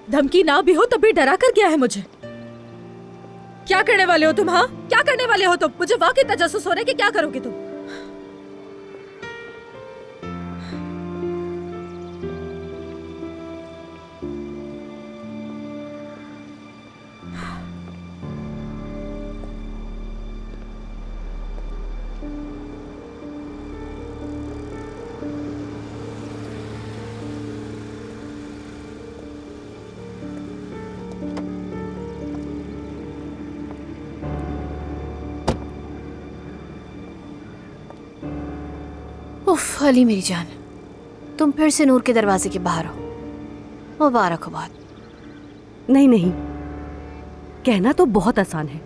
धमकी ना भी हो तब भी डरा कर गया है मुझे। क्या करने वाले हो तुम? हाँ, क्या करने वाले हो तुम? मुझे वाकई तजस्सुस हो रहा है कि क्या करोगे तुम? उफ, अली मेरी जान, तुम फिर से नूर के दरवाजे के बाहर हो। मुबारक हो बहुत। नहीं नहीं, कहना तो बहुत आसान है,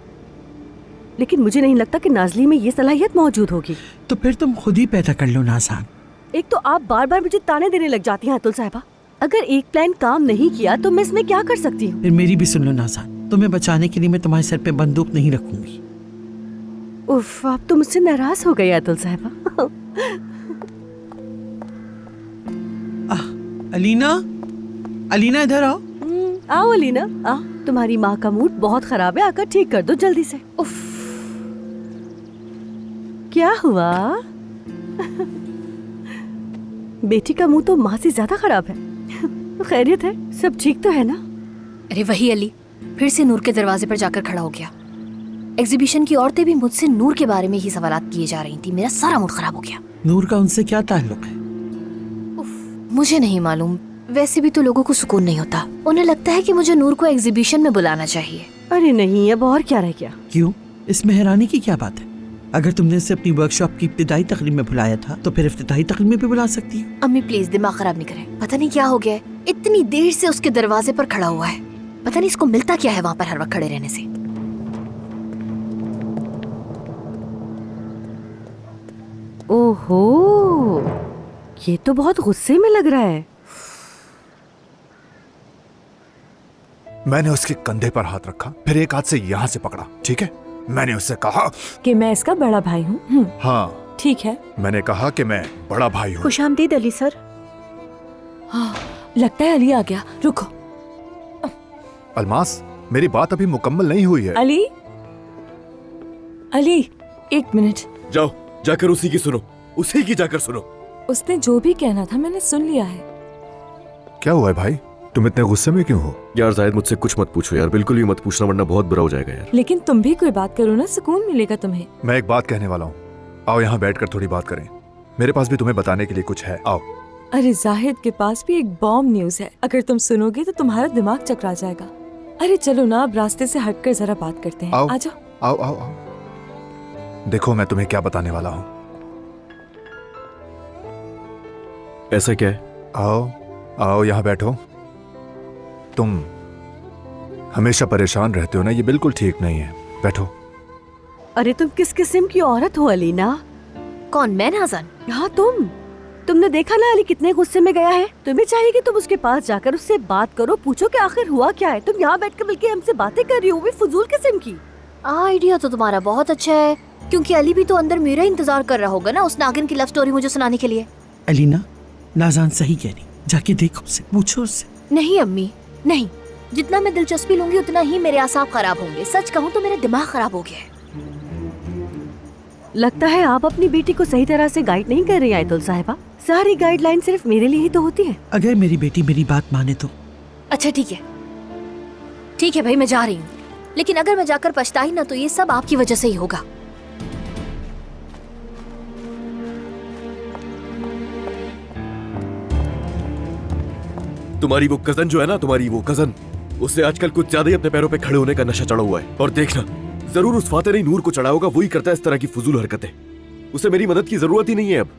लेकिन मुझे नहीं लगता कि नाज़ली में ये सलाहियत मौजूद होगी। तो फिर तुम खुद ही पैदा कर लो नाज़ान। एक तो आप बार बार मुझे ताने देने लग जाती हैं अतुल साहिबा। अगर एक प्लान काम नहीं किया तो मैं इसमें क्या कर सकती हूँ? फिर मेरी भी सुन लो नाज़ान, तुम्हें बचाने के लिए मैं तुम्हारे सर पे बंदूक नहीं रखूंगी। उफ, आप तो मुझसे नाराज हो गए अतुल साहिबा। अलीना, अलीना इधर आओ। आओ अलीना, आओ। तुम्हारी माँ का मूड बहुत खराब है, आकर ठीक कर दो जल्दी से। उफ, क्या हुआ? बेटी का मुंह तो माँ से ज्यादा खराब है। खैरियत है? सब ठीक तो है ना? अरे वही अली फिर से नूर के दरवाजे पर जाकर खड़ा हो गया। एग्जीबिशन की औरतें भी मुझसे नूर के बारे में ही सवालात किए जा रही थी। मेरा सारा मूड खराब हो गया। नूर का उनसे क्या ताल्लुक है? मुझे नहीं मालूम, वैसे भी तो लोगों को सुकून नहीं होता। उन्हें लगता है कि मुझे नूर को एग्जीबिशन में बुलाना चाहिए। अरे नहीं, अब और क्या रह गया? क्यों, इसमें हैरानी की क्या बात है? अगर तुमने इसे अपनी वर्कशॉप की इब्तिदाई तकरीब में बुलाया था तो फिर इफ्तिताई तकरीब में भी बुला सकती हो। अम्मी प्लीज दिमाग खराब नहीं करें। पता नहीं क्या हो गया है, इतनी देर से उसके दरवाजे पर खड़ा हुआ है। पता नहीं इसको मिलता क्या है वहाँ पर हर वक्त खड़े रहने से। ओहो, ये तो बहुत गुस्से में लग रहा है। मैंने उसके कंधे पर हाथ रखा, फिर एक हाथ से यहाँ से पकड़ा। ठीक है, मैंने उससे कहा कि मैं इसका बड़ा भाई हूँ। हाँ ठीक है। मैंने कहा कि मैं बड़ा भाई हूँ। खुशामदीद अली सर। हाँ, लगता है अली आ गया। रुको। अलमास, मेरी बात अभी मुकम्मल नहीं हुई है। अली, अली, एक मिनट। जाओ, जाकर उसी की सुनो, उसी की जाकर सुनो। उसने जो भी कहना था मैंने सुन लिया है। क्या हुआ है भाई, तुम इतने गुस्से में क्यों हो? यार जाहिद, मुझसे कुछ मत पूछो यार, बिल्कुल भी मत पूछना वरना बहुत बुरा हो जाएगा यार। लेकिन तुम भी कोई बात करो ना, सुकून मिलेगा तुम्हें। मैं एक बात कहने वाला हूँ, आओ यहाँ बैठकर थोड़ी बात करें। मेरे पास भी तुम्हें बताने के लिए कुछ है, आओ। अरे जाहिद के पास भी एक बॉम्ब न्यूज है, अगर तुम सुनोगे तो तुम्हारा दिमाग चकरा जाएगा। अरे चलो ना, अब रास्ते से हटकर जरा बात करते हैं। आओ, आ जाओ। आओ आओ आओ। देखो मैं तुम्हें क्या बताने वाला हूँ। ऐसा क्या है? आओ आओ यहाँ बैठो। तुम हमेशा परेशान रहते हो ना, ये बिल्कुल ठीक नहीं है। बैठो। अरे तुम किस किस्म की औरत हो अलीना? कौन, मैं नाज़ान? हाँ तुमने देखा ना अली कितने गुस्से में गया है। तुम्हें चाहिए कि तुम उसके पास जाकर उससे बात करो, पूछो कि आखिर हुआ क्या है। तुम यहाँ बैठकर बल्कि हमसे बातें कर रही हो, वो भी फजूल किस्म की। आइडिया तो तुम्हारा बहुत अच्छा है, क्योंकि अली भी तो अंदर मेरा इंतजार कर रहा होगा ना उस नागिन की लव स्टोरी मुझे सुनाने के लिए। अलीना, नाज़ान सही कह रही, जाके देखो उससे, पूछो उससे। नहीं अम्मी, नहीं। जितना मैं दिलचस्पी लूंगी उतना ही मेरे आसाब खराब होंगे। सच कहूँ तो मेरा दिमाग खराब हो गया है। लगता है आप अपनी बेटी को सही तरह से गाइड नहीं कर रही हैं अतुल साहिबा। सारी गाइडलाइन सिर्फ मेरे लिए ही तो होती है। अगर मेरी बेटी मेरी बात माने तो। अच्छा ठीक है भाई, मैं जा रही हूँ, लेकिन अगर मैं जाकर पछताई ना तो ये सब आपकी वजह से ही होगा। तुम्हारी वो कजन जो है ना, तुम्हारी वो कजन, उससे आजकल कुछ ज्यादा ही अपने पैरों पे खड़े होने का नशा चढ़ा हुआ है। और देखना, जरूर उस फाते ने नूर को चढ़ा होगा, वही करता है इस तरह की फजूल हरकतें। उसे मेरी मदद की जरूरत ही नहीं है अब,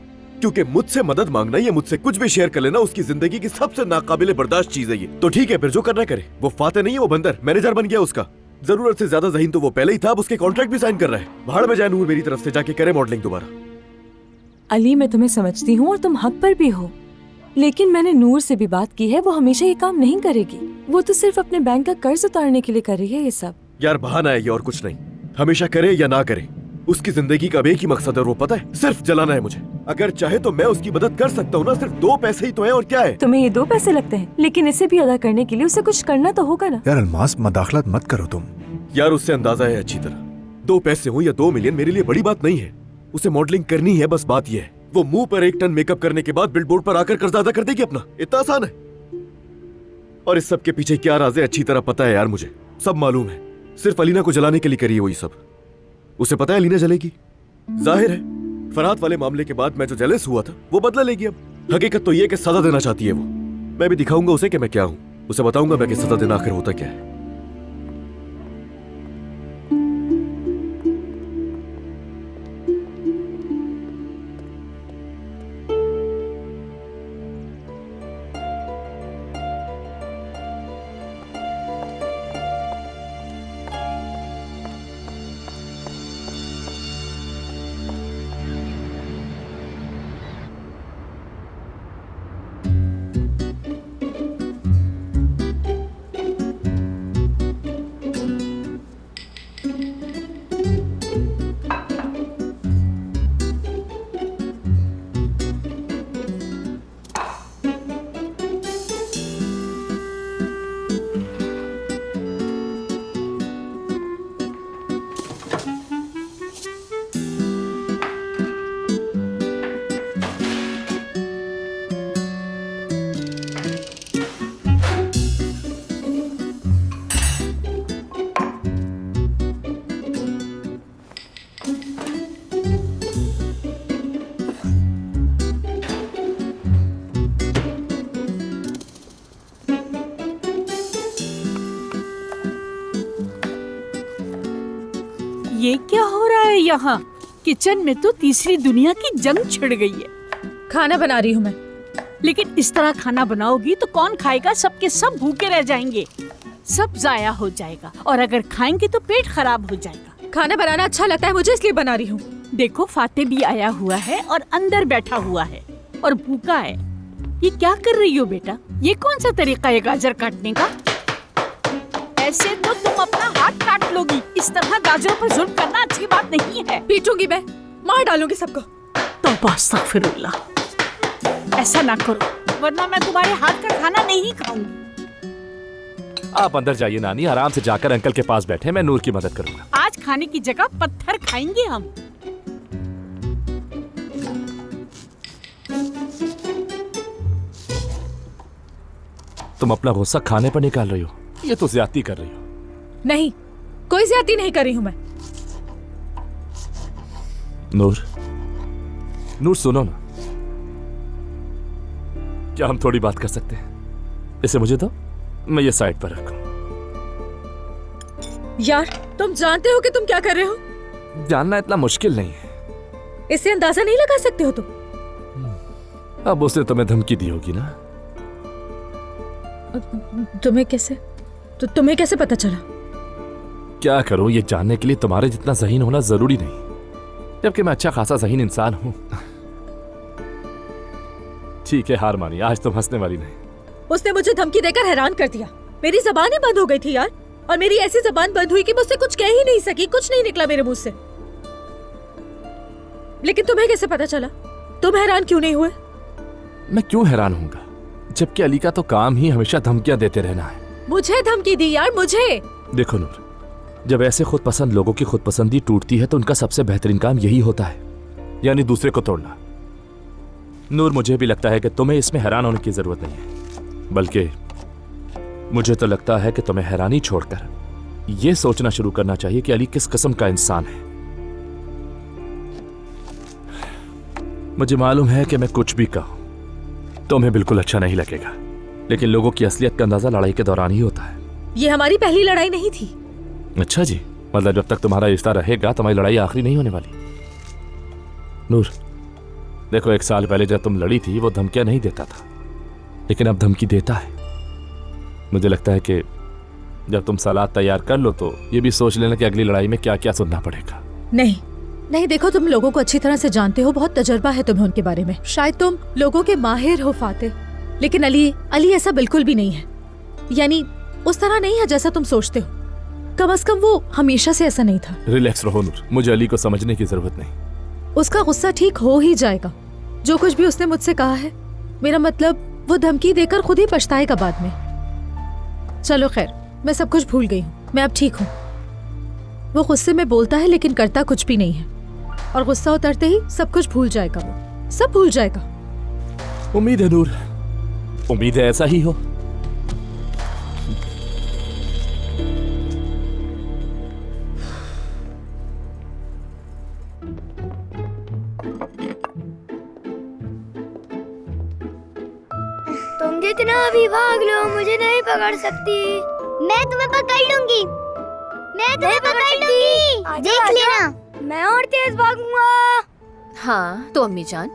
क्योंकि मुझसे मदद मांगना या मुझसे कुछ भी शेयर कर लेना उसकी जिंदगी की सबसे नाकाबिले बर्दाश्त चीज है ये। तो ठीक है, फिर जो करना करे। वो फाते नहीं है, वो बंदर मैनेजर बन गया उसका। जरूरत से ज्यादा ज़हीन तो वो पहले ही था, अब उसके कॉन्ट्रैक्ट भी साइन कर रहा है। भाड़ में जाए नूर मेरी तरफ से, जाके करे मॉडलिंग दोबारा। अली, मैं तुम्हें समझती हूँ और तुम हक पर भी हो, लेकिन मैंने नूर से भी बात की है, वो हमेशा ये काम नहीं करेगी। वो तो सिर्फ अपने बैंक का कर्ज उतारने के लिए कर रही है ये सब। यार बहाना है ये और कुछ नहीं। हमेशा करे या ना करे, उसकी जिंदगी का अब एक ही मकसद है, वो पता है, सिर्फ जलाना है मुझे। अगर चाहे तो मैं उसकी मदद कर सकता हूँ ना, सिर्फ 2 पैसे ही तो है, और क्या है। तुम्हें ये 2 पैसे लगते हैं, लेकिन इसे भी अदा करने के लिए उसे कुछ करना तो होगा ना। यार अलमास, मदाखलत मत करो तुम। यार उससे अंदाजा है अच्छी तरह, 2 पैसे हो या 2 मिलियन मेरे लिए बड़ी बात नहीं है। उसे मॉडलिंग करनी है, बस बात यह है वो मुंह पर 1 टन मेकअप करने के बाद बिलबोर्ड पर आकर कर्ज अदा कर देगी अपना। इतना आसान है। और इस सब के पीछे क्या राज है अच्छी तरह पता है यार, मुझे सब मालूम है। सिर्फ अलीना को जलाने के लिए करी है वो ये सब। उसे पता है अलीना जलेगी। जाहिर है फरहाद वाले मामले के बाद मैं जो जेलस हुआ था वो बदला लेगी अब। हकीकत तो ये कि सजा देना चाहती है वो। मैं भी दिखाऊंगा उसे कि मैं क्या हूं। उसे बताऊंगा मैं कि सजा देना आखिर होता क्या है। ये क्या हो रहा है यहाँ? किचन में तो तीसरी दुनिया की जंग छिड़ गई है। खाना बना रही हूँ मैं। लेकिन इस तरह खाना बनाओगी तो कौन खाएगा? सबके सब भूखे रह जाएंगे, सब जाया हो जाएगा, और अगर खाएंगे तो पेट खराब हो जाएगा। खाना बनाना अच्छा लगता है मुझे, इसलिए बना रही हूँ। देखो फाते भी आया हुआ है और अंदर बैठा हुआ है और भूखा है। ये क्या कर रही हो बेटा? ये कौन सा तरीका है गाजर काटने का? ऐसे तो तुम अपना हाथ काट लोगी। इस तरह गाजरों पर जुल्म करना अच्छी बात नहीं है। पीटूंगी मैं, मार डालूंगी सबको। तौबा अस्तगफिरुल्लाह। ऐसा ना करो वरना मैं तुम्हारे हाथ का खाना नहीं खाऊंगी। आप अंदर जाइए नानी, आराम से जाकर अंकल के पास बैठे, मैं नूर की मदद करूंगा। आज खाने की जगह पत्थर खाएंगे हम। तुम अपना गुस्सा खाने पर निकाल रही हो, ये तो ज्यादती कर रही हो। नहीं, कोई ज्यादती नहीं कर रही हूँ मैं। नूर, नूर सुनो ना, क्या हम थोड़ी बात कर सकते हैं? इसे मुझे दो, मैं ये साइड पर रखूं। यार तुम जानते हो कि तुम क्या कर रहे हो? जानना इतना मुश्किल नहीं है। इससे अंदाजा नहीं लगा सकते हो तुम? अब उसने तुम्हें धमकी दी होगी ना? तुम्हें कैसे पता चला? क्या करूं, ये जानने के लिए तुम्हारे जितना ज़हीन होना जरूरी नहीं, जबकि मैं अच्छा खासा ज़हीन इंसान हूं। ठीक है, हार मानी, आज तुम हंसने वाली नहीं। उसने मुझे धमकी देकर हैरान कर दिया। मेरी जबान ही बंद हो गई थी यार, और मेरी ऐसी जबान बंद हुई कि मुझसे कुछ कह ही नहीं सकी, कुछ नहीं निकला मेरे मुंह से। लेकिन तुम्हें कैसे पता चला? तुम हैरान क्यों नहीं हुए? मैं क्यों हैरान होऊंगा, जबकि अली का तो काम ही हमेशा धमकियां देते रहना है। मुझे धमकी दी यार, मुझे। देखो नूर, जब ऐसे खुद पसंद लोगों की खुद पसंदी टूटती है तो उनका सबसे बेहतरीन काम यही होता है, यानी दूसरे को तोड़ना। नूर, मुझे भी लगता है कि तुम्हें इसमें हैरान होने की जरूरत नहीं है, बल्कि मुझे तो लगता है कि तुम्हें हैरानी छोड़कर यह सोचना शुरू करना चाहिए कि अली किस किस्म का इंसान है। मुझे मालूम है कि मैं कुछ भी कहूं तुम्हें बिल्कुल अच्छा नहीं लगेगा, लेकिन लोगों की असलियत का अंदाजा लड़ाई के दौरान ही होता है। ये हमारी पहली लड़ाई नहीं थी। अच्छा जी, मतलब जब तक तुम्हारा रिश्ता रहेगा तुम्हारी लड़ाई आखिरी नहीं होने वाली। नूर देखो, 1 साल पहले जब तुम लड़ी थी वो धमकियां नहीं देता था, लेकिन अब धमकी देता है। मुझे लगता है कि जब तुम सलाद तैयार कर लो तो ये भी सोच लेना कि अगली लड़ाई में क्या क्या सुनना पड़ेगा। नहीं, देखो तुम लोगों को अच्छी तरह से जानते हो, बहुत तजुर्बा है तुम्हें उनके बारे में। शायद तुम लोगों के माहिर हो फाते, लेकिन अली ऐसा बिल्कुल भी नहीं है। यानी उस तरह नहीं है जैसा तुम सोचते हो। कम से कम वो हमेशा से ऐसा नहीं था। रिलैक्स रहो नूर, मुझे अली को समझने की जरूरत नहीं। उसका गुस्सा ठीक हो ही जाएगा। जो कुछ भी उसने मुझसे कहा है, मेरा मतलब वो धमकी देकर खुद ही पछताएगा बाद में। चलो खैर, मैं सब कुछ भूल गई हूँ, मैं अब ठीक हूँ। वो गुस्से में बोलता है लेकिन करता कुछ भी नहीं है, और गुस्सा उतरते ही सब कुछ भूल जाएगा, वो सब भूल जाएगा। उम्मीद है नूर, उम्मीद है ऐसा ही हो। तुम जितना भी भाग लो मुझे नहीं पकड़ सकती। मैं तुम्हें पकड़ लूंगी, मैं तुम्हें पकड़ लूंगी। देख लेना, मैं और तेज भागूंगा। हाँ तो अम्मी जान,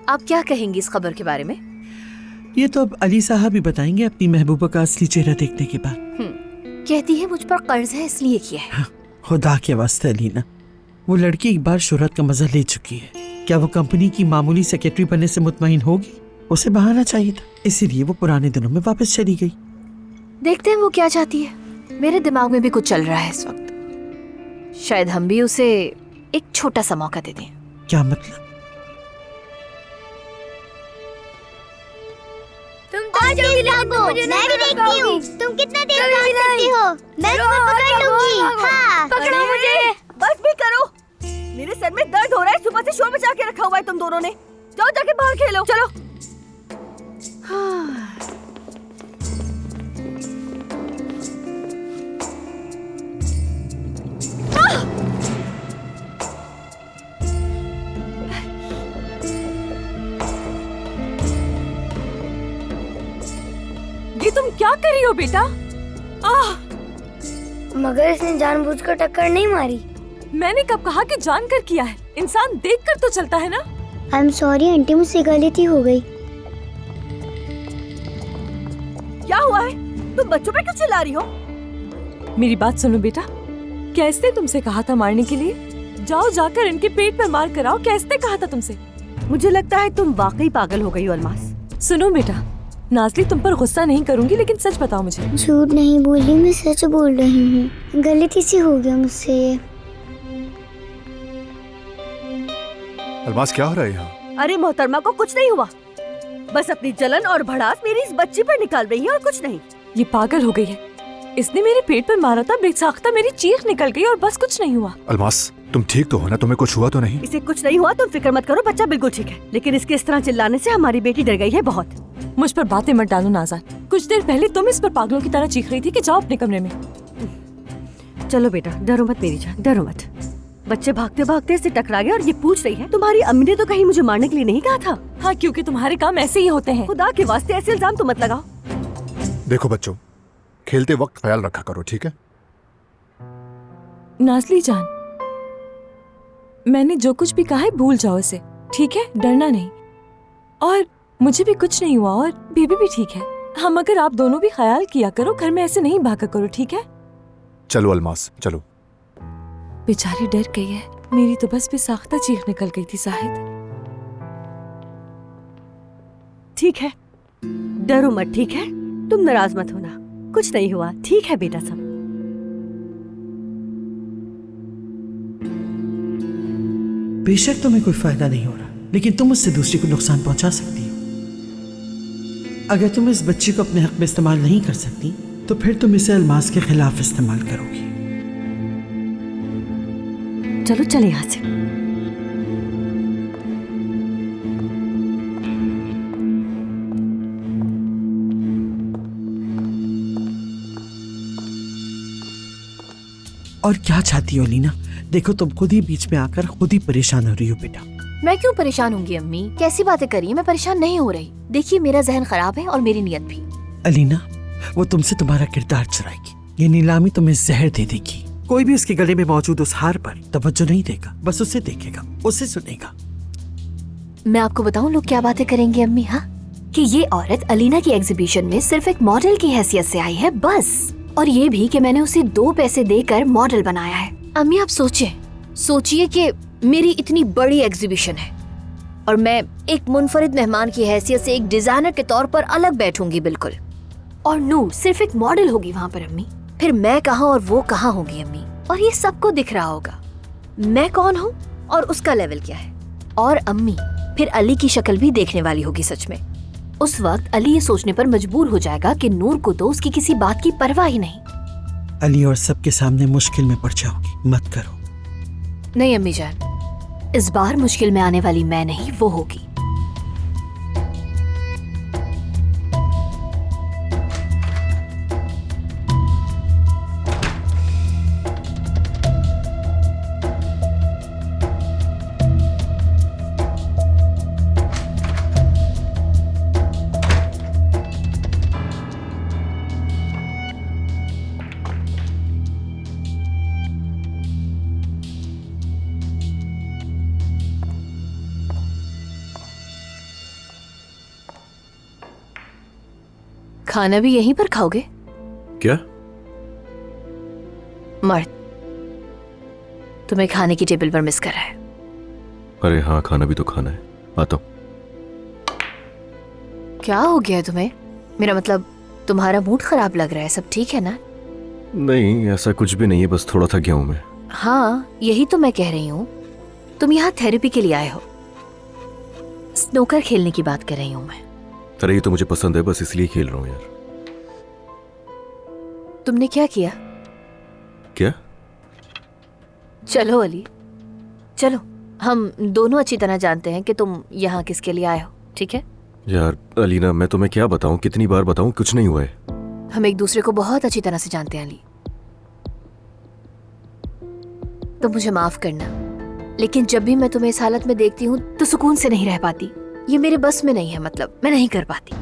आप क्या कहेंगी इस खबर के बारे में? ये तो अब अली साहब ही बताएंगे अपनी महबूबा का असली चेहरा देखने के बाद। कहती है मुझ पर कर्ज है इसलिए किया है। हाँ, खुदा के वास्ते अलीना, वो लड़की एक बार शोहरत का मजा ले चुकी है। क्या वो कंपनी की मामूली सेक्रेटरी बनने से मुतमईन होगी? उसे बहाना चाहिए था, इसीलिए वो पुराने दिनों में वापस चली गई। देखते हैं वो क्या चाहती है। मेरे दिमाग में भी कुछ चल रहा है इस वक्त। शायद हम भी उसे एक छोटा सा मौका दे दें। क्या मतलब? तुम और तेज भागो, मैं भी देखती हूँ तुम कितना तेज भाग सकती हो। मैं तुम्हें पकड़ लूंगी। हाँ, पकड़ो मुझे। बस भी करो, मेरे सर में दर्द हो रहा है। सुबह से शोर मचा के रखा हुआ है तुम दोनों ने। जाओ जाके बाहर खेलो, चलो। ये तुम क्या कर रही हो बेटा? मगर इसने जानबूझकर टक्कर नहीं मारी। मैंने कब कहा कि जानकर किया है? इंसान देखकर तो चलता है ना। आई एम सॉरी आंटी, मुझसे गलती हो गई। क्या हुआ है? तुम बच्चों पे क्यों चिल्ला रही हो? मेरी बात सुनो बेटा, क्या इसने तुमसे कहा था मारने के लिए? जाओ जाकर इनके पेट पर मार कर आओ। क्या इसने कहा था तुमसे? मुझे लगता है तुम वाकई पागल हो गई हो अलमास। सुनो बेटा, नाज़ली तुम पर गुस्सा नहीं करूंगी, लेकिन सच बताओ मुझे। झूठ नहीं बोल रही, मैं सच बोल रही हूँ। गलती से हो गया मुझसे ये। अलमास क्या हो रहा है यहाँ? अरे मोहतरमा को कुछ नहीं हुआ, बस अपनी जलन और भड़ास मेरी इस बच्ची पर निकाल रही है और कुछ नहीं। ये पागल हो गई है। इसने मेरे पेट पर मारा था, बेसाख्ता मेरी चीख निकल गई और बस कुछ नहीं हुआ। अलमास तुम ठीक तो हो ना? तुम्हें कुछ हुआ तो नहीं? इसे कुछ नहीं हुआ, तुम फिक्र मत करो, बच्चा बिल्कुल ठीक है। लेकिन इसके इस तरह चिल्लाने से हमारी बेटी डर गई है बहुत। मुझ पर बातें मत डालो नाज़ान। कुछ देर पहले तुम इस पर पागलों की तरह चीख रही थी कि जाओ अपने कमरे में। चलो बेटा, डरो मत मेरी जान, डरो मत। बच्चे भागते भागते इससे टकरा गए और ये पूछ रही है तुम्हारी अम्मी ने तो कहीं मुझे मारने के लिए नहीं कहा था? हाँ, क्योंकि तुम्हारे काम ऐसे ही होते हैं। खुदा के वास्ते ऐसे इल्जाम तो मत लगाओ। देखो बच्चों, खेलते वक्त ख्याल रखा करो, ठीक है? नाज़ली जान, मैंने जो कुछ भी कहा है भूल जाओ इसे, ठीक है? डरना नहीं। और मुझे भी कुछ नहीं हुआ और बेबी भी ठीक है। हम मगर आप दोनों भी ख्याल किया करो, घर में ऐसे नहीं भागा करो, ठीक है? चलो अलमास चलो। बेचारी डर गई है। मेरी तो बस बेसाख्ता चीख निकल गई थी शाहिद। ठीक है, डरो मत, ठीक है? तुम नाराज मत होना, कुछ नहीं हुआ, ठीक है बेटा सब। बेशक तुम्हें कोई फायदा नहीं हो रहा, लेकिन तुम उससे दूसरे को नुकसान पहुंचा सकती हो। अगर तुम इस बच्ची को अपने हक में इस्तेमाल नहीं कर सकती, तो फिर तुम इसे अलमास के खिलाफ इस्तेमाल करोगी। चलो चले यहाँ से। और क्या चाहती हो लीना? देखो तुम खुद ही बीच में आकर खुद ही परेशान हो रही हो बेटा। मैं क्यों परेशान होंगी अम्मी? कैसी बातें करी? मैं परेशान नहीं हो रही। देखिए मेरा जहन खराब है और मेरी नीयत भी। अलीना, वो तुमसे तुम्हारा किरदार चुराएगी। ये नीलामी तुम्हें जहर दे देगी। कोई भी उसके गले में मौजूद उस हार पर तवज्जो नहीं देगा, बस उसे देखेगा, उसे सुनेगा। मैं आपको बताऊं लोग क्या बातें करेंगे अम्मी? हाँ, कि ये औरत अलीना की एग्जीबिशन में सिर्फ एक मॉडल की हैसियत से आई है बस, और ये भी कि मैंने उसे 2 पैसे देकर मॉडल बनाया है। अम्मी आप सोचिए कि मेरी इतनी बड़ी एग्जीबिशन है और मैं एक मुनफरिद मेहमान की हैसियत से एक डिजाइनर के तौर पर अलग बैठूंगी बिल्कुल, और नूर सिर्फ एक मॉडल होगी वहाँ पर अम्मी। फिर मैं कहाँ और वो कहाँ होगी अम्मी, और ये सबको दिख रहा होगा मैं कौन हूँ और उसका लेवल क्या है। और अम्मी फिर अली की शक्ल भी देखने वाली होगी सच में। उस वक्त अली ये सोचने पर मजबूर हो जाएगा कि नूर को तो उसकी किसी बात की परवाह ही नहीं। अली और सबके सामने मुश्किल में पड़ जाओगी, मत करो। नहीं अम्मी जान, इस बार मुश्किल में आने वाली मैं नहीं, वो होगी। खाना भी यहीं पर खाओगे? क्या? मर्द तुम्हें खाने की टेबल पर मिस कर रहा है। अरे हाँ, खाना भी तो खाना है। आता हूँ। क्या हो गया तुम्हें? मेरा मतलब तुम्हारा मूड खराब लग रहा है, सब ठीक है ना? नहीं, ऐसा कुछ भी नहीं है, बस थोड़ा थक गया हूँ मैं। हाँ यही तो मैं कह रही हूँ, तुम यहाँ थेरेपी के लिए आए हो। स्नूकर खेलने की बात कर रही हूँ मैं। अरे ये तो मुझे पसंद है, बस इसलिए खेल रहा हूँ यार। तुमने क्या किया? क्या? चलो अली, चलो। हम दोनों अच्छी तरह जानते हैं कि तुम यहाँ किसके लिए आए हो, ठीक है? यार अलीना, मैं तुम्हें क्या बताऊं, कितनी बार बताऊं, कुछ नहीं हुआ है। हम एक दूसरे को बहुत अच्छी तरह से जानते हैं अली। तो मुझे माफ करना, लेकिन जब भी मैं तुम्हें इस हालत में देखती हूँ तो सुकून से नहीं रह पाती। ये मेरे बस में नहीं है, मतलब मैं नहीं कर पाती।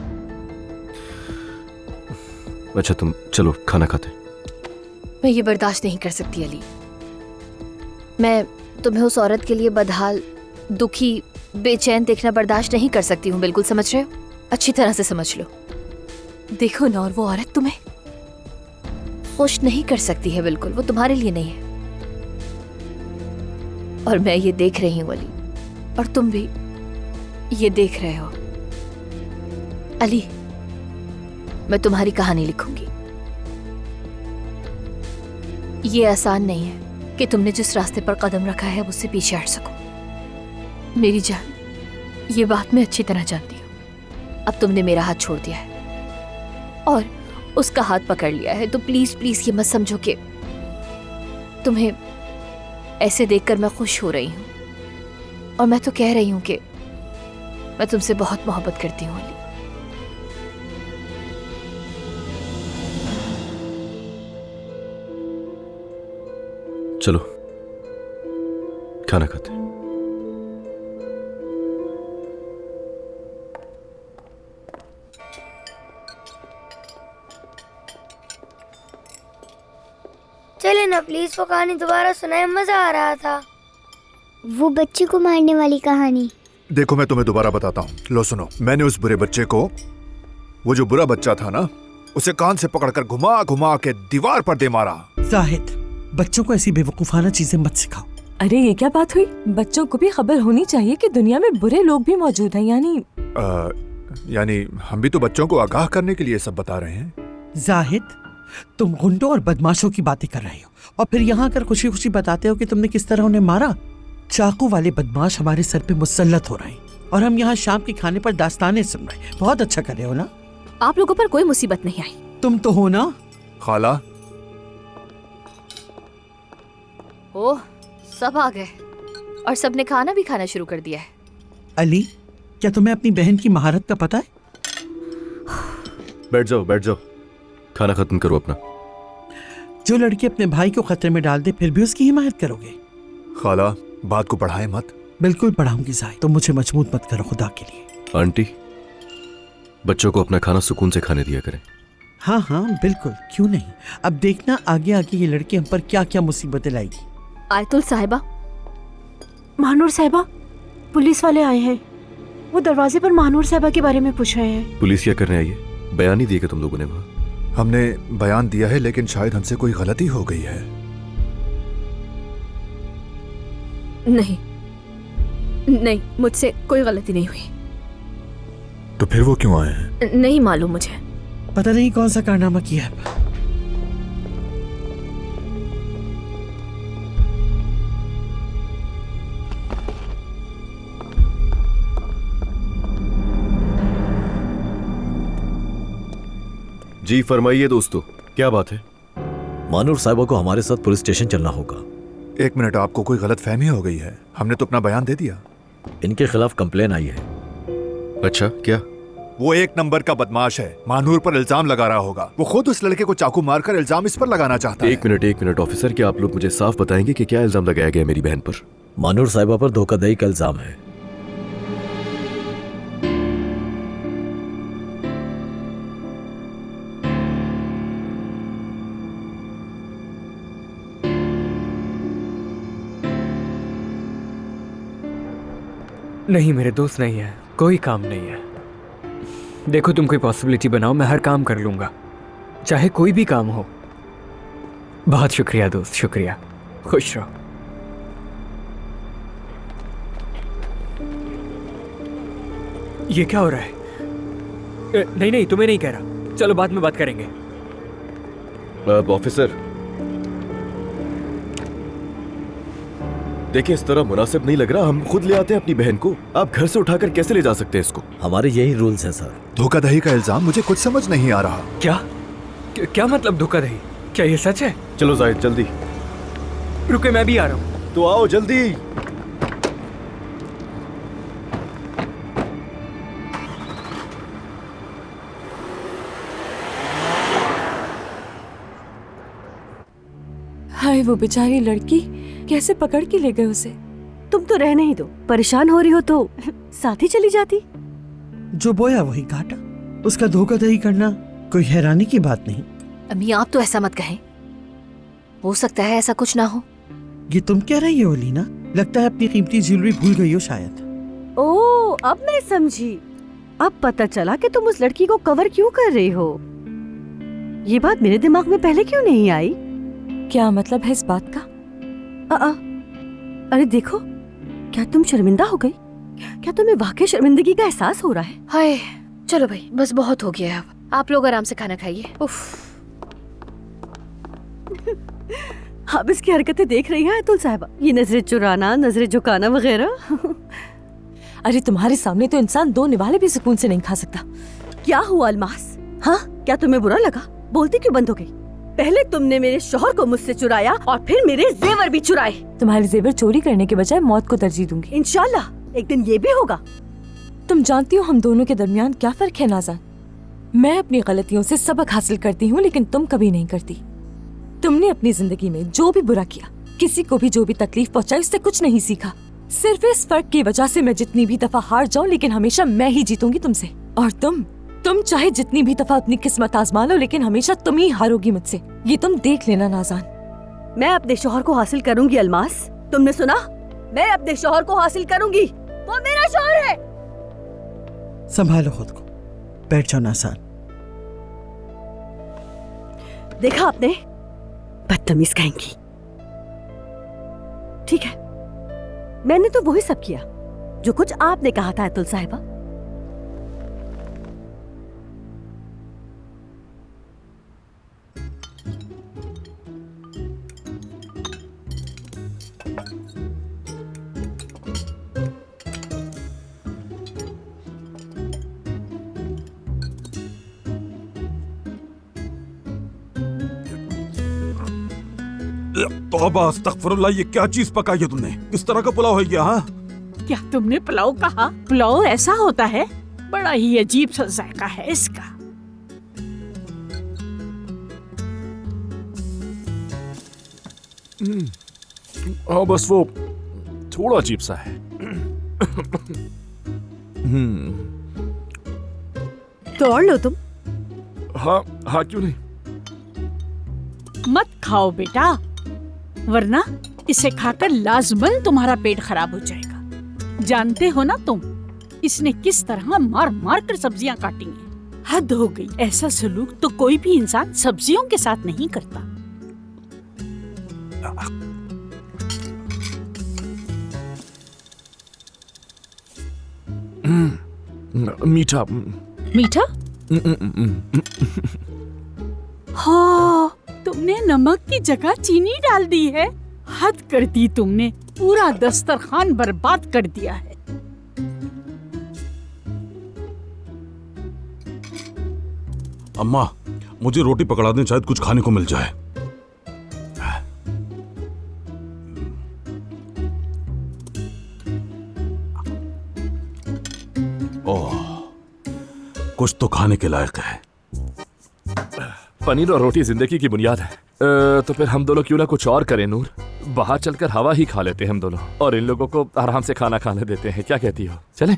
अच्छा तुम चलो खाना खाते। मैं ये बर्दाश्त नहीं कर सकती अली। मैं तुम्हें उस औरत के लिए बदहाल, दुखी, बेचैन देखना बर्दाश्त नहीं कर सकती हूँ। बिल्कुल समझ रहे हो? अच्छी तरह से समझ लो। देखो ना, और वो औरत तुम्हें खुश नहीं कर सकती है, बिल्कुल वो तुम्हारे लिए नहीं है। और मैं ये देख रही हूँ अली, और तुम भी ये देख रहे हो। अली, मैं तुम्हारी कहानी लिखूंगी। ये आसान नहीं है कि तुमने जिस रास्ते पर कदम रखा है उससे पीछे हट सको। मेरी जान, ये बात मैं अच्छी तरह जानती हूँ। अब तुमने मेरा हाथ छोड़ दिया है और उसका हाथ पकड़ लिया है, तो प्लीज प्लीज ये मत समझो कि तुम्हें ऐसे देखकर मैं खुश हो रही हूँ। और मैं तो कह रही हूँ कि मैं तुमसे बहुत मोहब्बत करती हूँ अली। चलो खाना खाते हैं। चले ना प्लीज, वो कहानी दोबारा सुनाए, मजा आ रहा था। वो बच्चे को मारने वाली कहानी। देखो मैं तुम्हें दोबारा बताता हूँ, लो सुनो। मैंने उस बुरे बच्चे को, वो जो बुरा बच्चा था ना, उसे कान से पकड़कर घुमा घुमा के दीवार पर दे मारा। जाहिद, बच्चों को ऐसी बेवकूफाना चीजें मत सिखाओ। अरे ये क्या बात हुई? बच्चों को भी खबर होनी चाहिए कि दुनिया में बुरे लोग भी मौजूद हैं। यानी हम भी तो बच्चों को आगाह करने के लिए सब बता रहे हैं। जाहिद, तुम गुंडों और बदमाशों की बातें कर रहे हो और फिर यहाँ आकर खुशी खुशी बताते हो कि तुमने किस तरह उन्हें मारा। चाकू वाले बदमाश हमारे सर पे मुसल्लत हो रहे हैं और हम यहाँ शाम के खाने पर दास्तानें सुन रहे हैं। बहुत अच्छा कर रहे हो ना? आप लोगों पर कोई मुसीबत नहीं आई। तुम तो हो ना? खाला, ओह, सब आ गए और सबने खाना भी खाना शुरू कर दिया है। अली, क्या तुम्हें अपनी बहन की महारत का पता है? बैठ जाओ बैठ जाओ, खाना खत्म करो अपना। जो लड़की अपने भाई को खतरे में डाल दे फिर भी उसकी हिमायत करोगे? खाला, बात को बढ़ाए मत। बिल्कुल बढ़ाऊंगी जाहिद, तुम मुझे मजबूत मत करो खुदा के लिए। आंटी, बच्चों को अपना खाना सुकून से खाने दिया करें। हाँ हाँ बिल्कुल, क्यों नहीं। अब देखना आगे आगे ये लड़की हम पर क्या क्या मुसीबतें लाएगी। आयतुल साहिबा, महानूर साहिबा, पुलिस वाले आए हैं। वो दरवाजे पर महानूर साहिबा के बारे में पूछ रहे हैं। पुलिस क्या करने आई है? बयान नहीं दिया तुम लोगों ने वहाँ? हमने बयान दिया है, लेकिन शायद हमसे कोई गलती हो गई है। नहीं नहीं, मुझसे कोई गलती नहीं हुई। तो फिर वो क्यों आए हैं? नहीं मालूम मुझे। पता नहीं कौन सा कारनामा किया है। जी फरमाइए दोस्तों, क्या बात है? मानूर साहिबा को हमारे साथ पुलिस स्टेशन चलना होगा। 1 मिनट, आपको कोई गलत फहमी हो गई है। हमने तो अपना बयान दे दिया। इनके खिलाफ कंप्लेन आई है। अच्छा, क्या? वो 1 नंबर का बदमाश है, मानूर पर इल्जाम लगा रहा होगा। वो खुद उस लड़के को चाकू मारकर इल्जाम इस पर लगाना चाहता है। 1 मिनट ऑफिसर, क्या आप लोग मुझे साफ बताएंगे कि क्या इल्जाम लगाया गया मेरी बहन पर? मानूर साहिबा पर धोखाधड़ी का इल्जाम है। नहीं मेरे दोस्त, नहीं है, कोई काम नहीं है। देखो तुम कोई पॉसिबिलिटी बनाओ, मैं हर काम कर लूंगा, चाहे कोई भी काम हो। बहुत शुक्रिया दोस्त, शुक्रिया। खुश रहो। ये क्या हो रहा है? नहीं, तुम्हें नहीं कह रहा, चलो बाद में बात करेंगे। ऑफिसर देखिए, इस तरह मुनासिब नहीं लग रहा। हम खुद ले आते हैं अपनी बहन को, आप घर से उठाकर कैसे ले जा सकते हैं इसको? हमारे यही रूल्स हैं सर। धोखाधड़ी का इल्जाम मुझे कुछ समझ नहीं आ रहा। क्या मतलब धोखाधड़ी? क्या ये सच है? चलो जाहिद जल्दी। रुके, मैं भी आ रहा हूँ। तो आओ जल्दी। हाय, वो बेचारी लड़की, कैसे पकड़ के ले गए उसे। तुम तो रहने ही दो, परेशान हो रही हो तो साथ ही चली जाती। जो बोया वही काटा। उसका धोखाधड़ी करना कोई हैरानी की बात नहीं। अम्मी आप तो ऐसा मत कहें, हो सकता है ऐसा कुछ ना हो। ये तुम कह रही हो लीना? लगता है अपनी कीमती ज्वेलरी भूल गई हो शायद। ओह, अब मैं समझी। अब पता चला कि तुम उस लड़की को कवर क्यों कर रही हो। ये बात मेरे दिमाग में पहले क्यों नहीं आई? क्या मतलब है इस बात का? अरे देखो, क्या तुम शर्मिंदा हो गई? क्या तुम्हें वाकई शर्मिंदगी का एहसास हो रहा है? हाय, चलो भाई, बस बहुत हो गया है अब। आप लोग आराम से खाना खाइए। उफ। आप इसकी हरकतें देख रही हैं अतुल साहिबा? ये नजरें चुराना, नजरें झुकाना वगैरह। अरे तुम्हारे सामने तो इंसान 2 निवाले भी सुकून से नहीं खा सकता। क्या हुआ अलमास? हाँ, क्या तुम्हें बुरा लगा? बोलती क्यों बंद हो गई? पहले तुमने मेरे शौहर को मुझसे चुराया और फिर मेरे जेवर भी चुराए। तुम्हारे जेवर चोरी करने के बजाय मौत को तरजीह दूंगी। इंशाल्लाह एक दिन ये भी होगा। तुम जानती हो हम दोनों के दरमियान क्या फर्क है नाज़ान? मैं अपनी गलतियों से सबक हासिल करती हूँ, लेकिन तुम कभी नहीं करती। तुमने अपनी जिंदगी में जो भी बुरा किया, किसी को भी जो भी तकलीफ पहुंचाई, उससे कुछ नहीं सीखा। सिर्फ इस फर्क की वजह से मैं जितनी भी दफा हार जाऊं, लेकिन हमेशा मैं ही जीतूंगी तुमसे। और तुम चाहे जितनी भी दफा अपनी किस्मत आजमा लो, लेकिन हमेशा तुम ही हारोगी मुझसे। ये तुम देख लेना नाज़ान। मैं अपने शौहर को हासिल करूंगी अलमास। तुमने सुना? मैं अपने शौहर को हासिल करूंगी। वो मेरा शौहर है। संभालो खुद को, बैठ जाओ नाज़ान। देखा आपने, बदतमीज कहेंगी। ठीक है, मैंने तो वही सब किया जो कुछ आपने कहा था अतुल साहिबा। तौबा अस्तगफिरुल्लाह, ये क्या चीज पकाई है तुमने? किस तरह का पुलाव है ये? हाँ, क्या तुमने पुलाव कहा? पुलाव ऐसा होता है? बड़ा ही अजीब सा जायका है इसका। हाँ, बस वो थोड़ा अजीब सा है। तोड़ लो तुम। हाँ हाँ, क्यों नहीं। मत खाओ बेटा, वरना इसे खाकर लाजमन तुम्हारा पेट खराब हो जाएगा। जानते हो ना तुम, इसने किस तरह मार मार कर सब्जियां काटी हैं। हद हो गई। ऐसा सलूक तो कोई भी इंसान सब्जियों के साथ नहीं करता। मीठा मीठा? हाँ, तुमने नमक की जगह चीनी डाल दी है। हद कर दी तुमने, पूरा दस्तरखान बर्बाद कर दिया है। अम्मा मुझे रोटी पकड़ा दें, शायद कुछ खाने को मिल जाए। ओह, कुछ तो खाने के लायक है। पनीर और रोटी जिंदगी की बुनियाद है। तो फिर हम दोनों क्यों ना कुछ और करें नूर? बाहर चलकर हवा ही खा लेते हैं हम दोनों, और इन लोगों को आराम से खाना खाने देते हैं। क्या कहती हो? चलें?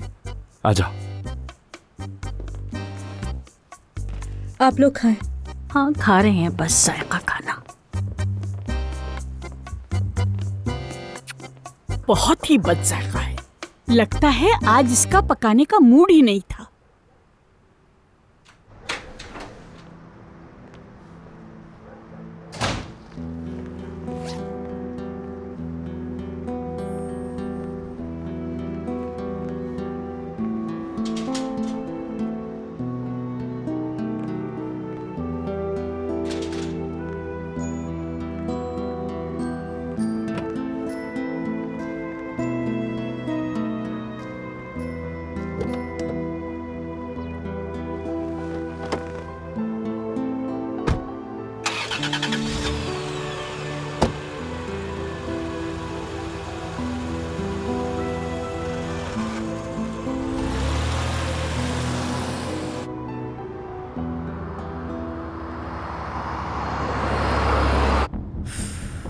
आ जाओ। आप लोग खाएं। हाँ, खा रहे हैं बस जायका खाना। बहुत ही बद जायका है। लगता है आज इसका पकाने का मूड ही नहीं था।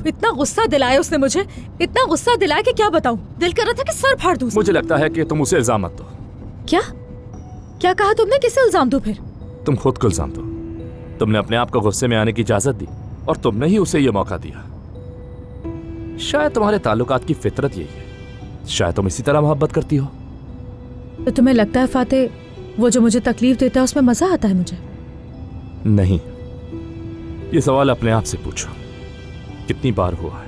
इतना गुस्सा दिलाया उसने मुझे, इतना गुस्सा दिलाया कि क्या बताऊं। दिल कर रहा था कि सर फाड़ दूं। मुझे लगता है कि तुम उसे इल्जाम मत दो। क्या क्या कहा तुमने? किसे इल्जाम दूं फिर? तुम खुद को इल्जाम दो। तुमने अपने आप को गुस्से में आने की इजाजत दी और तुमने ही उसे यह मौका दिया। शायद तुम्हारे ताल्लुकात की फितरत यही है। शायद तुम इसी तरह मोहब्बत करती हो। तो तुम्हें लगता है फातेह, वो जो मुझे तकलीफ देता है उसमें मजा आता है मुझे? नहीं, ये सवाल अपने आप से पूछो, कितनी बार हुआ है?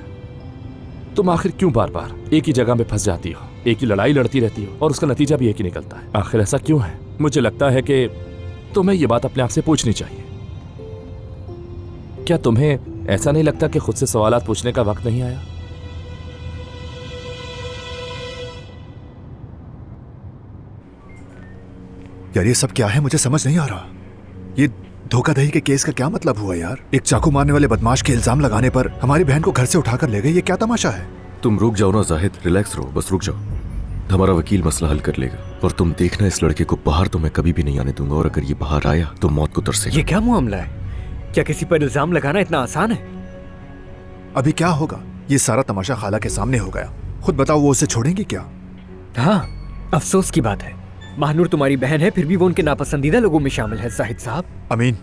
तुम आखिर क्यों बार बार एक ही जगह में फंस जाती हो, एक ही लड़ाई लड़ती रहती हो और उसका नतीजा भी एक ही निकलता है? आखिर ऐसा क्यों है? मुझे लगता है कि तुम्हें यह बात अपने आप से पूछनी चाहिए। क्या तुम्हें ऐसा नहीं लगता कि खुद से सवालात पूछने का वक्त नहीं आया? यार ये सब क्या है? मुझे समझ नहीं आ रहा। ये धोखाधड़ी के केस का क्या मतलब हुआ यार? एक चाकू मारने वाले बदमाश के इल्जाम लगाने पर हमारी बहन को घर से उठाकर ले गए। ये क्या तमाशा है? तुम रुक जाओ ना जाहिद, रिलैक्स रहो, बस रुक जाओ। हमारा वकील मसला हल कर लेगा। और तुम देखना, इस लड़के को बाहर तो मैं कभी भी नहीं आने दूंगा, और अगर ये बाहर आया तो मौत को तरसेगा। ये क्या मामला है? क्या किसी पर इल्जाम लगाना इतना आसान है? अभी क्या होगा? ये सारा तमाशा खाला के सामने हो गया। खुद बताओ, वो उसे छोड़ेंगी क्या? हाँ, अफसोस की बात है। महानूर तुम्हारी बहन है, फिर भी वो उनके नापसंदीदा लोगों में शामिल है। जाहिद साहब। अमीन,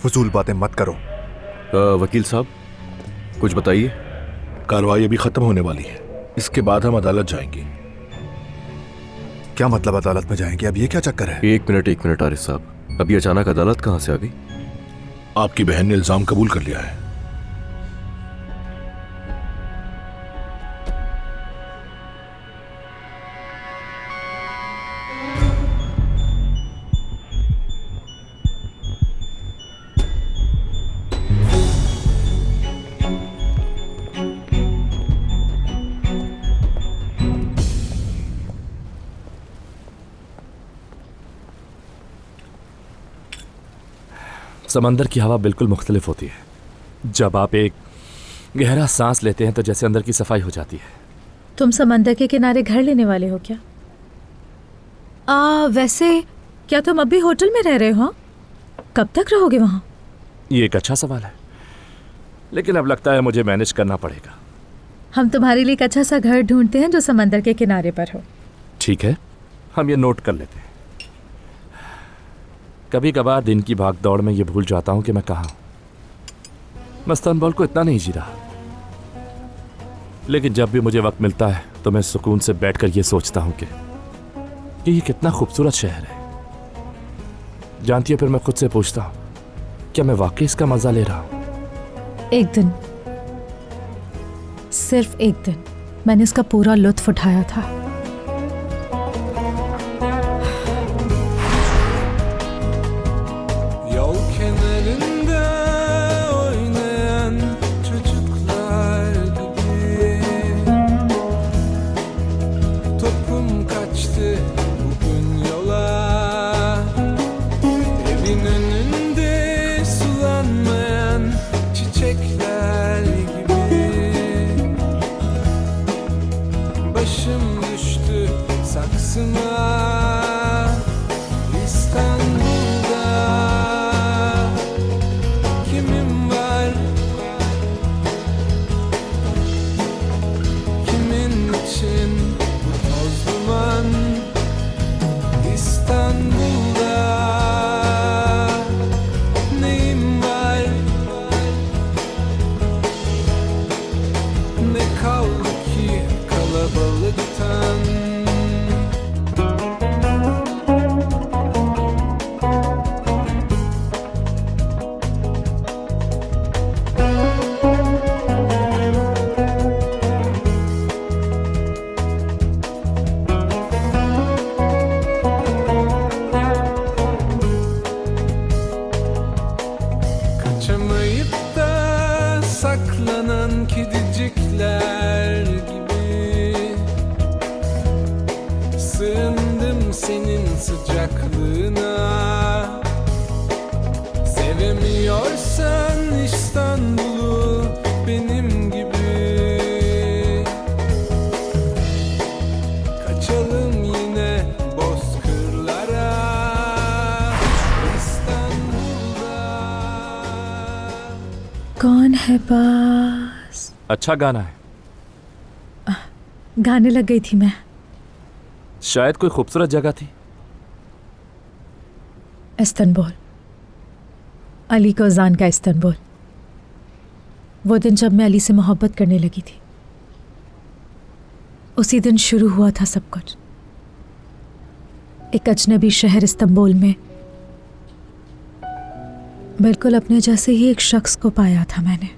फजूल बातें मत करो। वकील साहब कुछ बताइए। कार्रवाई अभी खत्म होने वाली है, इसके बाद हम अदालत जाएंगे। क्या मतलब अदालत में जाएंगे? अब ये क्या चक्कर है? एक मिनट आरिफ साहब, अभी अचानक अदालत कहाँ से आ गई? आपकी बहन ने इल्जाम कबूल कर लिया है। समंदर की हवा बिल्कुल मुख्तलिफ होती है। जब आप एक गहरा सांस लेते हैं तो जैसे अंदर की सफाई हो जाती है। तुम समंदर के किनारे घर लेने वाले हो क्या? वैसे क्या तुम अभी होटल में रह रहे हो? कब तक रहोगे वहाँ? ये एक अच्छा सवाल है, लेकिन अब लगता है मुझे मैनेज करना पड़ेगा। हम तुम्हारे लिए एक अच्छा सा घर ढूंढते हैं जो समंदर के किनारे पर हो। ठीक है, हम ये नोट कर लेते हैं। कभी कभार दिन की भाग दौड़ में ये भूल जाता हूं कि मैं कहाँ हूं। मैं इस्तांबुल को इतना नहीं जी रहा, लेकिन जब भी मुझे वक्त मिलता है तो मैं सुकून से बैठकर ये सोचता हूं कि ये कितना खूबसूरत शहर है। जानती है, फिर मैं खुद से पूछता हूं, क्या मैं वाकई इसका मजा ले रहा हूं? एक दिन, सिर्फ एक दिन मैंने इसका पूरा लुत्फ उठाया था। Evin önünde su başım düştü saksıma İstanbul'da kimim var, kimin için bu toz duman İstanbul'da neyim var, ne kaldı ki kalabalıktan. Kaçamayıp da saklanan kedicikler gibi sığındım senin sıcaklığına. Sevemiyorsan İstanbul'u benim gibi kaçalım yine bozkırlara İstanbul'da. कौन है पास? अच्छा गाना है। गाने लग गई थी मैं। शायद कोई खूबसूरत जगह थी। इस्तांबुल, अली कौजान का इस्तांबुल। वो दिन जब मैं अली से मोहब्बत करने लगी थी, उसी दिन शुरू हुआ था सब कुछ। एक अजनबी शहर इस्तांबुल में बिल्कुल अपने जैसे ही एक शख्स को पाया था मैंने।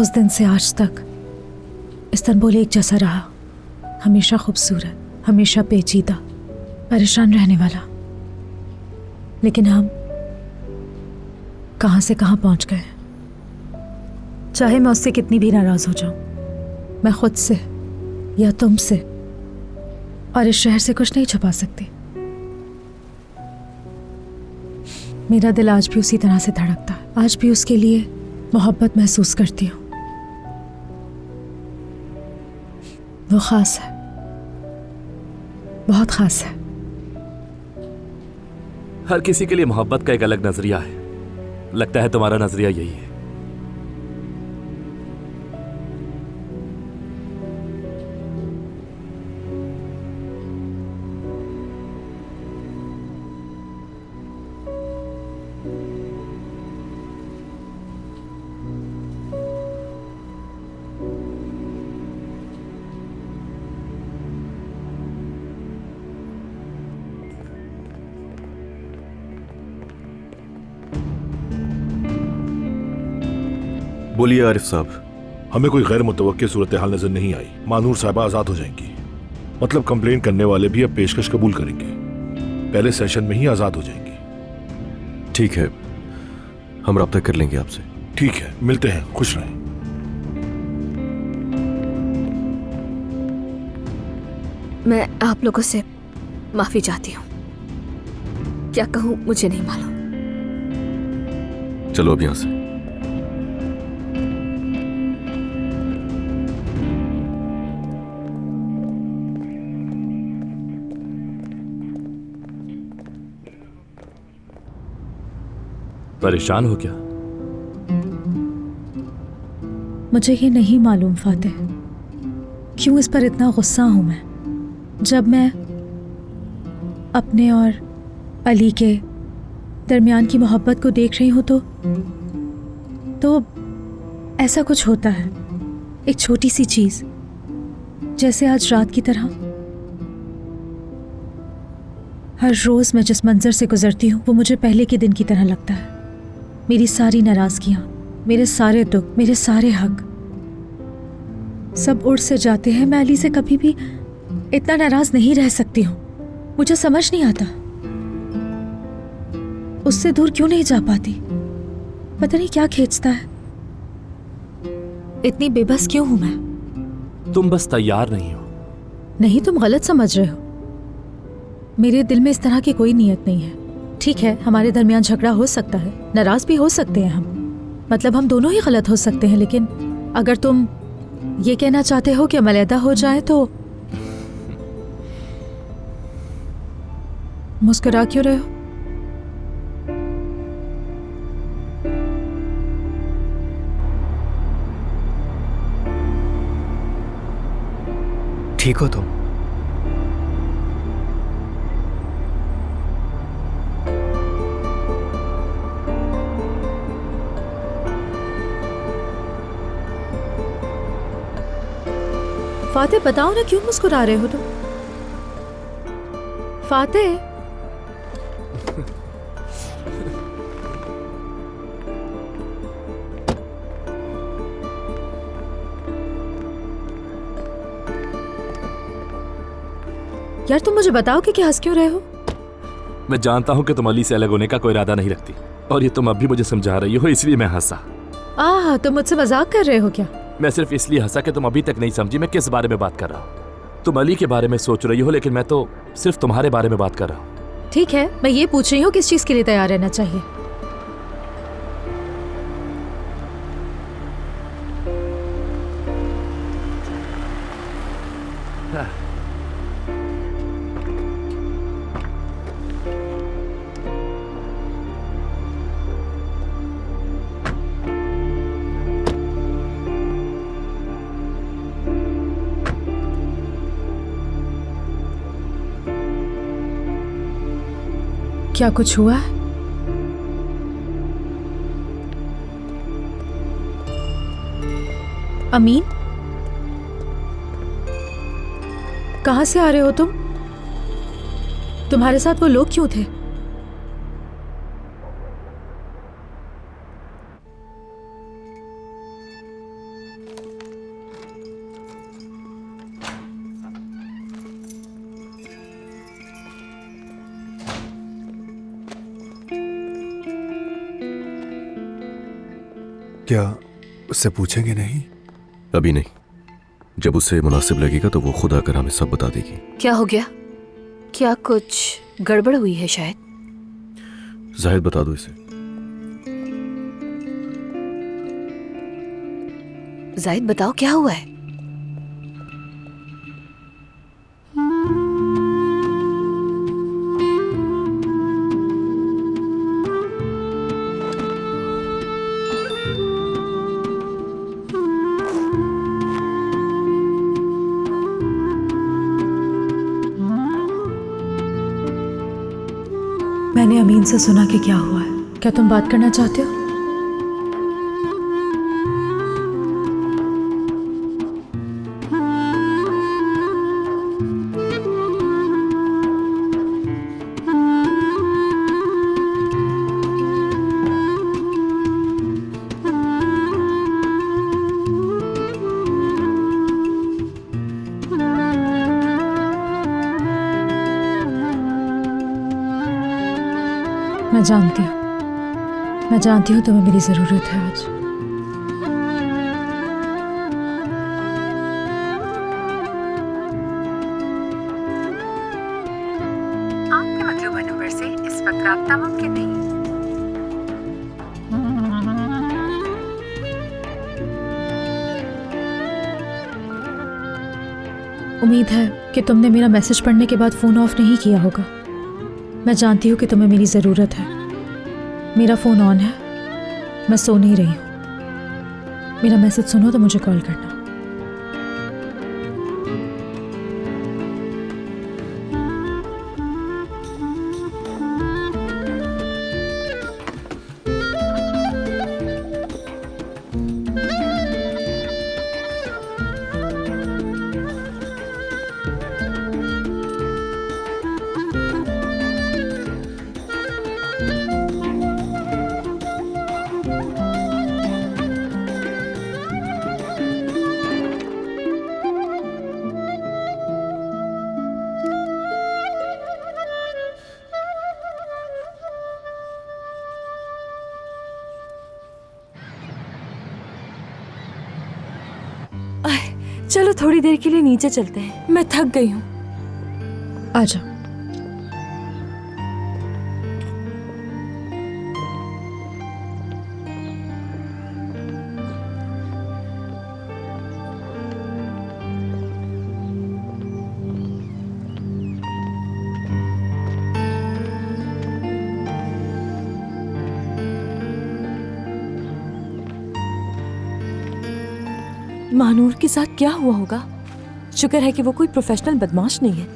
उस दिन से आज तक इस्तांबुल एक जैसा रहा, हमेशा खूबसूरत, हमेशा पेचीदा, परेशान रहने वाला। लेकिन हम कहाँ से कहाँ पहुँच गए। चाहे मैं उससे कितनी भी नाराज़ हो जाऊं, मैं खुद से या तुमसे और इस शहर से कुछ नहीं छुपा सकती। मेरा दिल आज भी उसी तरह से धड़कता है, आज भी उसके लिए मोहब्बत महसूस करती हूँ। वो खास है, बहुत खास है। हर किसी के लिए मोहब्बत का एक अलग नजरिया है। लगता है तुम्हारा नजरिया यही है। बोलिए आरिफ साहब। हमें कोई गैर मुतवक्की सूरत हाल नजर नहीं आई। मानूर साहिबा आजाद हो जाएंगी। मतलब कंप्लेन करने वाले भी अब पेशकश कबूल करेंगे। पहले सेशन में ही आजाद हो जाएंगी। ठीक है, हम रब्ता कर लेंगे आपसे। ठीक है, मिलते हैं। खुश रहें। मैं आप लोगों से माफी चाहती हूँ। क्या कहूँ मुझे नहीं मालूम। चलो अब यहां से। परेशान हो क्या? मुझे ये नहीं मालूम फातिह, क्यों इस पर इतना गुस्सा हूं मैं। जब मैं अपने और अली के दरमियान की मोहब्बत को देख रही हूं तो ऐसा कुछ होता है, एक छोटी सी चीज, जैसे आज रात की तरह। हर रोज मैं जिस मंजर से गुजरती हूँ वो मुझे पहले के दिन की तरह लगता है। मेरी सारी नाराजगियां, मेरे सारे दुख, मेरे सारे हक सब उड़ से जाते हैं। मैं अली से कभी भी इतना नाराज नहीं रह सकती हूँ। मुझे समझ नहीं आता उससे दूर क्यों नहीं जा पाती। पता नहीं क्या खींचता है। इतनी बेबस क्यों हूं मैं? तुम बस तैयार नहीं हो। नहीं, तुम गलत समझ रहे हो। मेरे दिल में इस तरह की कोई नीयत नहीं है। ठीक है, हमारे दरमियान झगड़ा हो सकता है, नाराज भी हो सकते हैं हम, मतलब हम दोनों ही गलत हो सकते हैं। लेकिन अगर तुम ये कहना चाहते हो कि हम अलहदा हो जाए तो मुस्कुरा क्यों रहे हो? ठीक हो तुम? फातेह बताओ ना, क्यों मुस्कुरा रहे हो तुम? फातेह, यार तुम मुझे बताओ कि हंस क्यों रहे हो? मैं जानता हूँ कि तुम अली से अलग होने का कोई इरादा नहीं रखती, और ये तुम अब भी मुझे समझा रही हो, इसलिए मैं हंसा। तुम मुझसे मजाक कर रहे हो क्या? मैं सिर्फ इसलिए हंसा कि तुम अभी तक नहीं समझी मैं किस बारे में बात कर रहा हूँ। तुम अली के बारे में सोच रही हो, लेकिन मैं तो सिर्फ तुम्हारे बारे में बात कर रहा हूँ। ठीक है, मैं ये पूछ रही हूँ किस चीज के लिए तैयार रहना चाहिए। क्या कुछ हुआ है? अमीन, कहां से आ रहे हो तुम? तुम्हारे साथ वो लोग क्यों थे? क्या उससे पूछेंगे नहीं? अभी नहीं, जब उसे मुनासिब लगेगा तो वो खुद आकर हमें सब बता देगी। क्या हो गया? क्या कुछ गड़बड़ हुई है शायद? जाहिद बता दो इसे। जाहिद बताओ क्या हुआ है? मैंने अमीन से सुना कि क्या हुआ है। क्या तुम बात करना चाहते हो? मैं जानती हूँ तुम्हें मेरी जरूरत है आज। आपके मतलूबा नंबर से इस वक्त राब्ता मुमकिन नहीं। उम्मीद है कि तुमने मेरा मैसेज पढ़ने के बाद फोन ऑफ नहीं किया होगा। मैं जानती हूँ कि तुम्हें मेरी ज़रूरत है। मेरा फ़ोन ऑन है, मैं सो नहीं रही हूँ। मेरा मैसेज सुनो तो मुझे कॉल करना। चलो थोड़ी देर के लिए नीचे चलते हैं, मैं थक गई हूँ। आजा। मानूर के साथ क्या हुआ होगा? शुक्र है कि वो कोई प्रोफेशनल बदमाश नहीं है।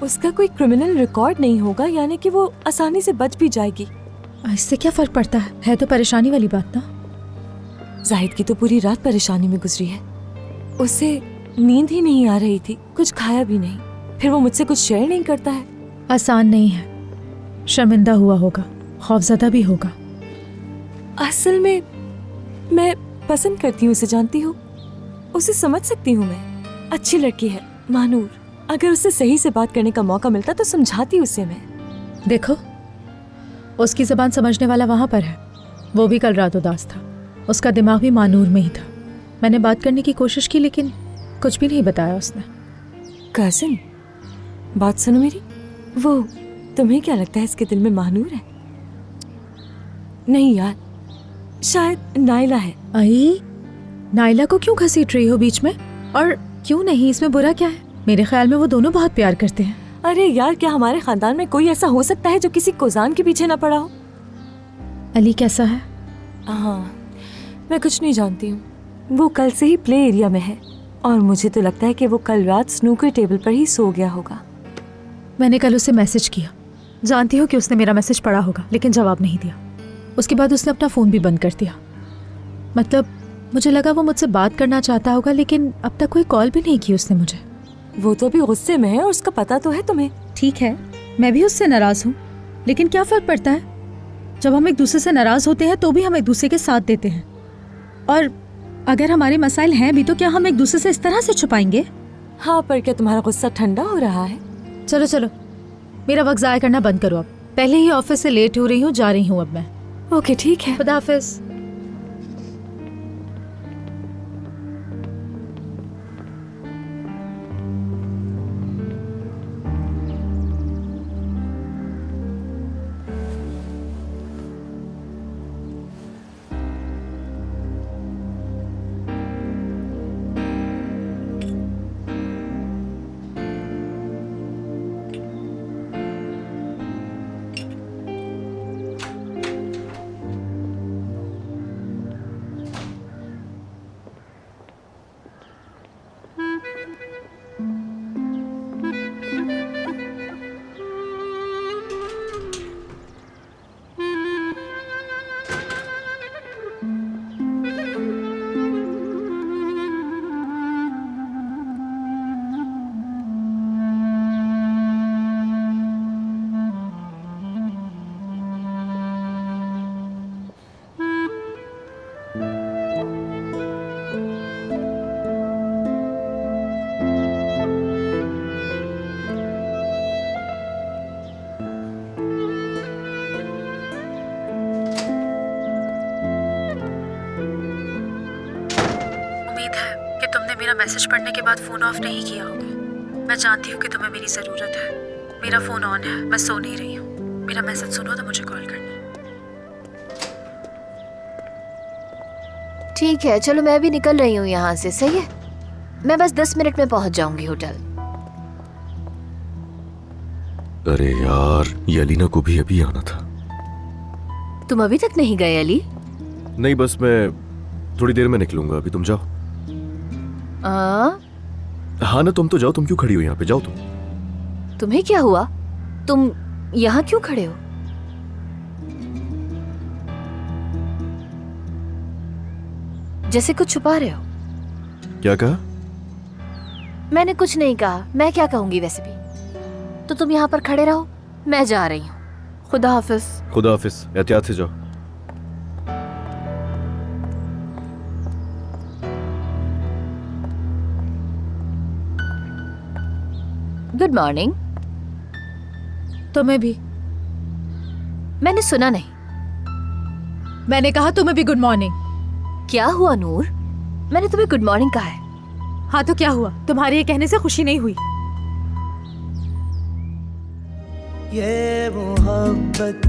उसका कोई क्रिमिनल रिकॉर्ड नहीं होगा, यानी कि वो आसानी से बच भी जाएगी। इससे क्या फर्क पड़ता है तो परेशानी वाली बात ना। जाहिद की तो पूरी रात परेशानी में गुजरी है। उसे नींद ही नहीं आ रही थी, कुछ खाया भी नहीं, फिर वो मुझसे कुछ शेयर नहीं करता है। आसान नहीं है, शर्मिंदा हुआ होगा, खौफजदा भी होगा। असल में मैं पसंद करती हूँ उसे, जानती हो, उसे समझ सकती हूँ मैं। अच्छी लड़की है मानूर, अगर उससे सही से बात करने का मौका मिलता तो समझाती उसे मैं। देखो, उसकी जबान समझने वाला वहां पर है। वो भी कल रात उदास था, उसका दिमाग भी मानूर में ही था। मैंने बात करने की कोशिश की लेकिन कुछ भी नहीं बताया उसने। कजिन, बात सुनो मेरी, वो तुम्हें क्या लगता है इसके दिल में मानूर है? नहीं यार, शायद नाइला है। आई, नाइला को क्यों घसीट रही हो बीच में? और क्यों नहीं, इसमें बुरा क्या है? मेरे ख्याल में वो दोनों बहुत प्यार करते हैं। अरे यार, क्या हमारे खानदान में कोई ऐसा हो सकता है जो किसी कोजान के पीछे ना पड़ा हो? अली कैसा है? हाँ, मैं कुछ नहीं जानती हूँ। वो कल से ही प्ले एरिया में है और मुझे तो लगता है कि वो कल रात स्नूकर टेबल पर ही सो गया होगा। मैंने कल उसे मैसेज किया, जानती हो कि उसने मेरा मैसेज पढ़ा होगा, लेकिन जवाब नहीं दिया। उसके बाद उसने अपना फ़ोन भी बंद कर दिया। मतलब मुझे लगा वो मुझसे बात करना चाहता होगा, लेकिन अब तक कोई कॉल भी नहीं की उसने मुझे। वो तो अभी गुस्से में है और उसका पता तो है तुम्हें। ठीक है, मैं भी उससे नाराज़ हूँ, लेकिन क्या फ़र्क पड़ता है? जब हम एक दूसरे से नाराज़ होते हैं तो भी हम एक दूसरे के साथ देते हैं। और अगर हमारे मसाइल हैं भी तो क्या हम एक दूसरे से इस तरह से छुपाएंगे? हाँ, पर क्या तुम्हारा गुस्सा ठंडा हो रहा है? चलो चलो, मेरा वक्त ज़ाया करना बंद करो अब। पहले ही ऑफिस से लेट हो रही हूँ, जा रही हूँ अब मैं। ओके ठीक है, खुदा हाफिज़। मेरा मैसेज पढ़ने के बाद फोन ऑफ नहीं किया होगा। मैं जानती हूँ कि तुम्हें मेरी जरूरत है। मेरा फोन ऑन है, मैं सो नहीं रही हूँ। मेरा मैसेज सुनो तो मुझे कॉल करना। ठीक है, चलो मैं भी निकल रही हूँ यहाँ से। सही है, मैं बस 10 मिनट में पहुँच जाऊंगी होटल। अरे यार, ये अलीना को भी अभी आना था। तुम अभी तक नहीं गए अली? नहीं, बस मैं थोड़ी देर में निकलूंगा। अभी तुम जाओ। हाँ ना, तुम तो जाओ। तुम क्यों खड़ी हो यहाँ पे? जाओ तुम। तुम्हें क्या हुआ? तुम यहाँ क्यों खड़े हो? जैसे कुछ छुपा रहे हो। क्या कहा? मैंने कुछ नहीं कहा। मैं क्या कहूंगी वैसे भी। तो तुम यहाँ पर खड़े रहो, मैं जा रही हूँ। खुदा हाफिज। खुदा हाफिज, एहतियात से जाओ। Good morning. तुम्हें भी। मैंने सुना नहीं। मैंने कहा तुम्हें भी गुड मॉर्निंग। क्या हुआ नूर? मैंने तुम्हें गुड मॉर्निंग कहा है। हाँ तो क्या हुआ? तुम्हारे ये कहने से खुशी नहीं हुई? ये मोहब्बत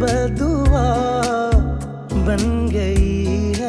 बदुआ बन गई है।